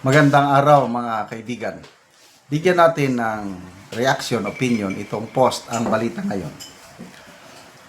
Magandang araw mga kaibigan. Bigyan natin ng reaction, opinion itong post ang balita ngayon.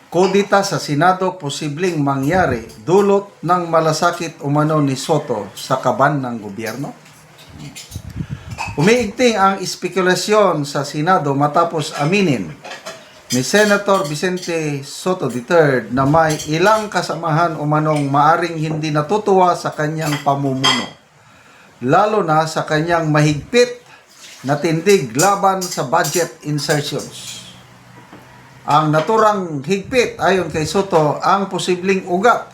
Kudita sa Senado posibleng mangyari dulot ng malasakit umano ni Soto sa kaban ng gobyerno. Umiigting ang espekulasyon sa Senado matapos aminin ni Senator Vicente Soto III na may ilang kasamahan umanong maaring hindi natutuwa sa kanyang pamumuno, lalo na sa kanyang mahigpit na tindig laban sa budget insertions. Ang naturang higpit ayon kay Soto ang posibleng ugat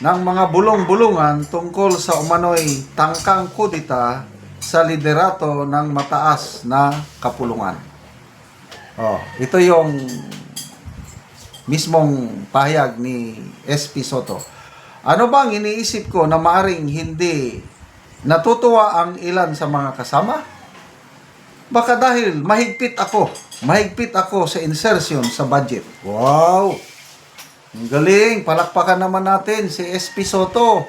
ng mga bulong-bulungan tungkol sa umano'y tangkang kudita sa liderato ng mataas na kapulungan. Ito yung mismong pahayag ni SP Soto. Ano bang iniisip ko na maaring hindi natutuwa ang ilan sa mga kasama? Baka dahil mahigpit ako sa insertion sa budget. Wow! Ang galing! Palakpakan naman natin si SP Soto.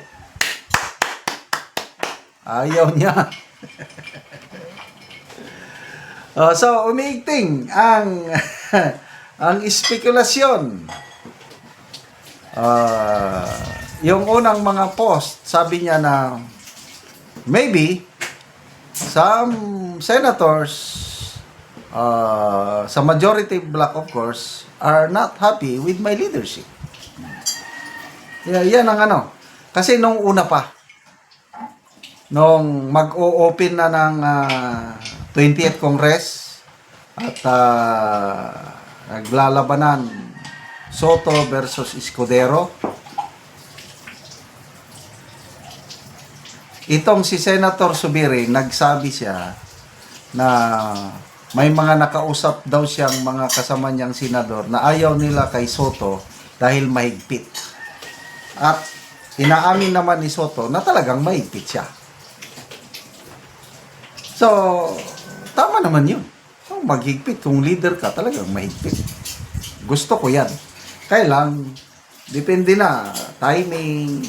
Ayaw niya. So, umiigting ang ang espekulasyon. Yung unang mga post, sabi niya na maybe some senators sa majority bloc, of course, are not happy with my leadership. Yan ang ano. Kasi nung una pa, nung mag-o-open na ng 20th Congress at naglalabanan Soto versus Escudero, itong si Senator Zubiri, nagsabi siya na may mga nakausap daw siyang mga kasama niyang senador na ayaw nila kay Soto dahil mahigpit. At inaamin naman ni Soto na talagang mahigpit siya. So, tama naman yun. So, maghigpit. Kung leader ka, talagang mahigpit. Gusto ko yan. Kaya lang, depende na. Timing,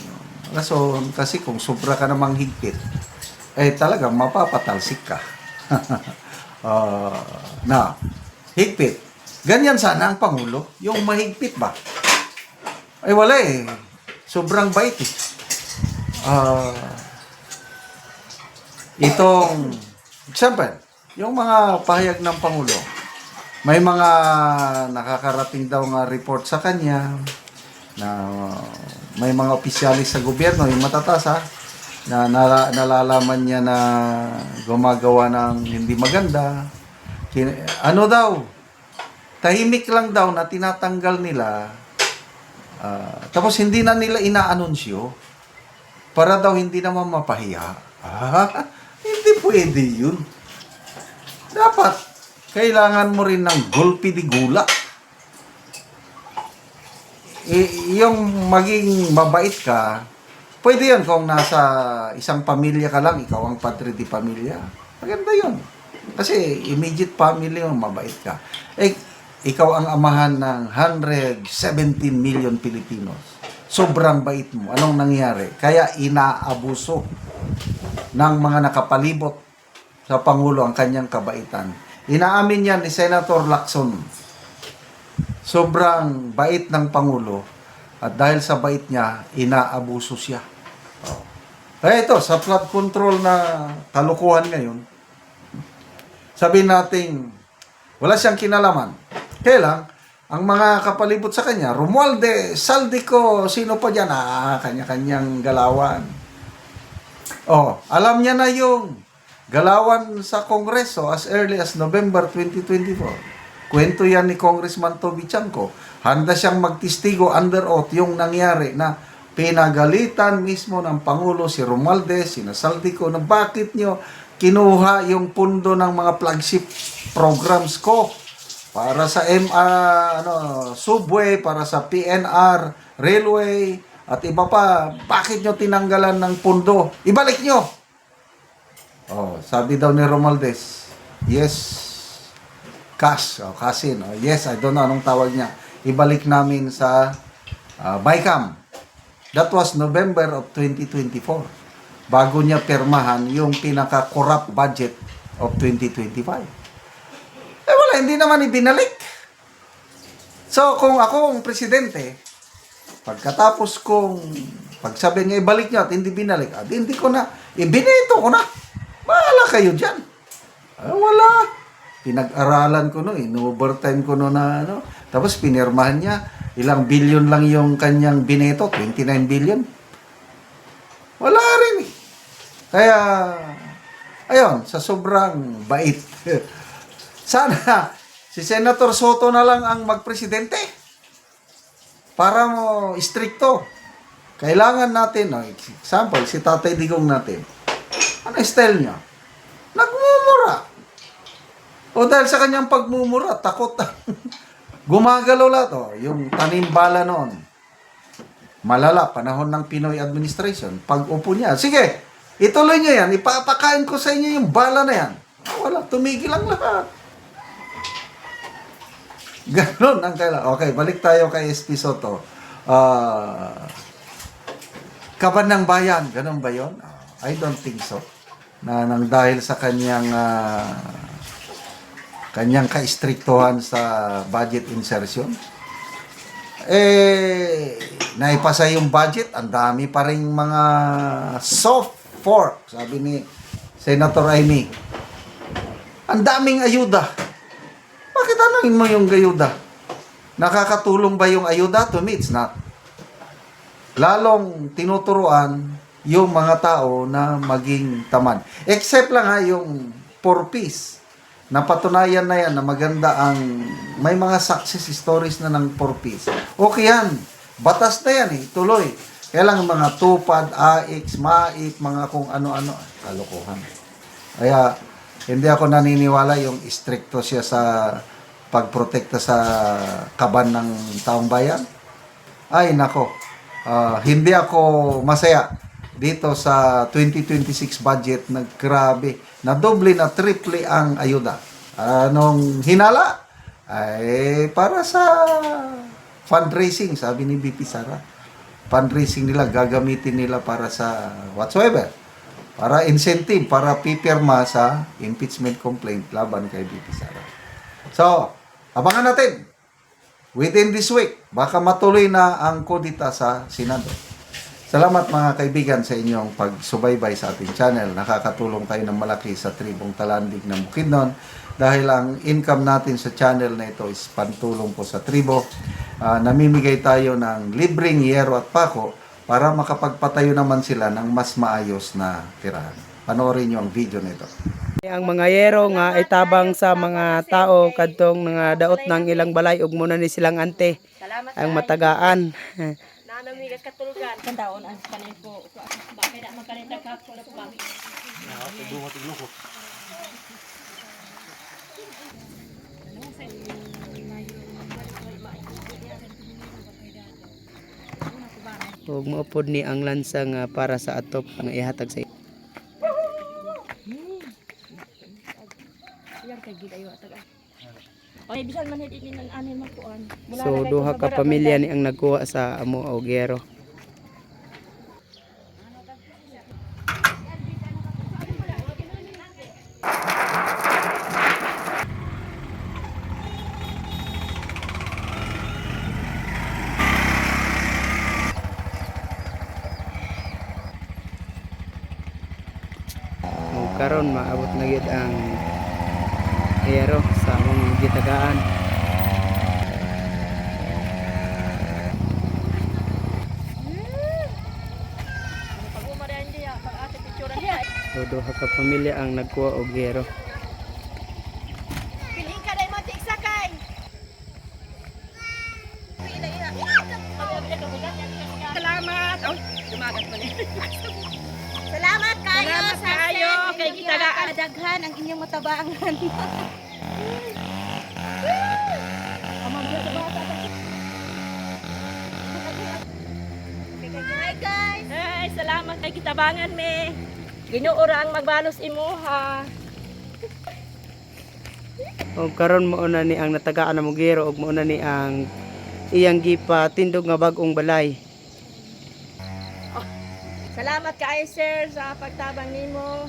rason, kasi kung sobra ka namang higpit, talagang mapapatalsik ka. Na, higpit. Ganyan sana ang Pangulo. Yung mahigpit ba? Wala eh. Sobrang bait eh. Itong, example, yung mga pahayag ng Pangulo, may mga nakakarating daw nga report sa kanya na may mga opisyalis sa gobyerno, yung matataas na nalalaman niya na gumagawa ng hindi maganda. Ano daw, tahimik lang daw na tinatanggal nila, tapos hindi na nila inaanunsyo para daw hindi naman mapahiya. Hindi pwede yun. Dapat, kailangan mo rin ng gulpi di gula. Yung maging mabait ka, pwede yan kung nasa isang pamilya ka lang, ikaw ang padre di pamilya. Maganda yun. Kasi immediate family mo, mabait ka. Ikaw ang amahan ng 117 million Pilipinos. Sobrang bait mo. Anong nangyari? Kaya inaabuso ng mga nakapalibot sa Pangulo ang kanyang kabaitan. Inaamin yan ni Senator Lacson. Sobrang bait ng Pangulo at dahil sa bait niya, inaabuso siya. Kaya ito, sa flood control na kalukuhan ngayon, sabihin natin, wala siyang kinalaman. Kaya lang, ang mga kapalibot sa kanya, Romualdez, Saldico, sino pa dyan? Kanya-kanyang galawan. Alam niya na yung galawan sa Kongreso as early as November 2024. Kwento yan ni Congressman Toby Chanco. Handa siyang magtistigo under oath yung nangyari na pinagalitan mismo ng Pangulo si Romualdez, si Saldico, na bakit nyo kinuha yung pundo ng mga flagship programs ko para sa subway, para sa PNR, railway, at iba pa. Bakit nyo tinanggalan ng pundo? Ibalik nyo! Sabi daw ni Romualdez, yes, cash, kasin. Yes, I don't know anong tawag niya. Ibalik namin sa BICAM. That was November of 2024. bago niya pirmahan yung pinaka-corrupt budget of 2025. Eh wala, hindi naman ibinalik. So kung ako ang presidente, pagkatapos kong pagsabi niya ibalik niya at hindi binalik, hindi ko na, ibinito ko na. Bahala kayo dyan. Wala. Pinag-aralan ko no, in-overtime ko no na ano. Tapos pinirmahan niya, ilang billion lang yung kanyang bineto, 29 billion. Wala rin eh. Kaya, ayun, sa sobrang bait. Sana, si Senator Soto na lang ang magpresidente. Para mo stricto. Kailangan natin, example, si Tatay Digong natin. Ano style niya? Nagmumura. O dahil sa kanyang pagmumura, takot. Gumagalaw lahat. Yung tanim bala noon. Malala, panahon ng Pinoy administration. Pag upo niya, sige, ituloy niyo yan. Ipapakain ko sa inyo yung bala na yan. Wala, tumigil ang lahat. Ganon ang kailangan. Okay, balik tayo kay SP Soto. Kaban ng bayan, ganon ba yun? I don't think so. Na nang dahil sa kanyang ka-istriktuhan sa budget insertion, naipasa yung budget, ang dami pa rin mga soft fork, sabi ni Senator Amy. Ang daming ayuda. Bakit tanongin mo yung ayuda? Nakakatulong ba yung ayuda? To me, it's not. Lalong tinuturuan yung mga tao na maging tamad. Except lang yung 4Ps. Napatunayan na yan na maganda ang may mga success stories na ng 4Ps. Okay yan. Batas na yan tuloy. Kaya lang mga tupad, AX, MAIC, mga kung ano-ano. Kalokohan. Kaya hindi ako naniniwala yung stricto siya sa pagprotekta sa kaban ng taong bayan. Ay nako. Hindi ako masaya dito sa 2026 budget na grabe, na doble na triple ang ayuda. Anong hinala? Ay para sa fundraising, sabi ni BP Sara. Fundraising nila, gagamitin nila para sa whatsoever. Para incentive, para pipirma sa impeachment complaint laban kay BP Sara. So, abangan natin. Within this week, baka matuloy na ang kodita sa Senado. Salamat mga kaibigan sa inyong pagsubaybay sa ating channel. Nakakatulong tayo ng malaki sa tribong Talandig ng Bukidnon dahil ang income natin sa channel na ito is pantulong po sa tribo. Namimigay tayo ng libreng yero at pako para makapagpatayo naman sila ng mas maayos na tirahan. Panoorin nyo ang video nito. Ang mga yero nga itabang sa mga tao kadtong nga daot ng ilang balay ug muna ni silang ante ang matagaan. Nanamigas katulugan. Kandaon ang kanay po. Bakit na magkalita ka po na po kami. Ug maupod ni ang lansa nga para sa atop ang ihatag sa Ay, bisan man hindi nan anin makuan. So duha ka pamilya ni ang nagkuha sa amo og yero. Ug karon maabot na gyud ang yero sa among gitagaan. So duha ka pamilya ang nagkuha og yero. Piling ka dai mo tiksakay. Salamat. Oh, dumagat pa ni. Salamat kayo. Salamat kayo kay gitagaan daghan ang inyong matabangan. Hi guys. Hey, salamat kay gitabangan me. Ginoo ra ang magbalos imuha. Og karon mo na ni ang natagaan na mugero og mo na ni ang iyang gipa tindog nga bag-ong balay. Salamat kaayo sir sa pagtabang nimo.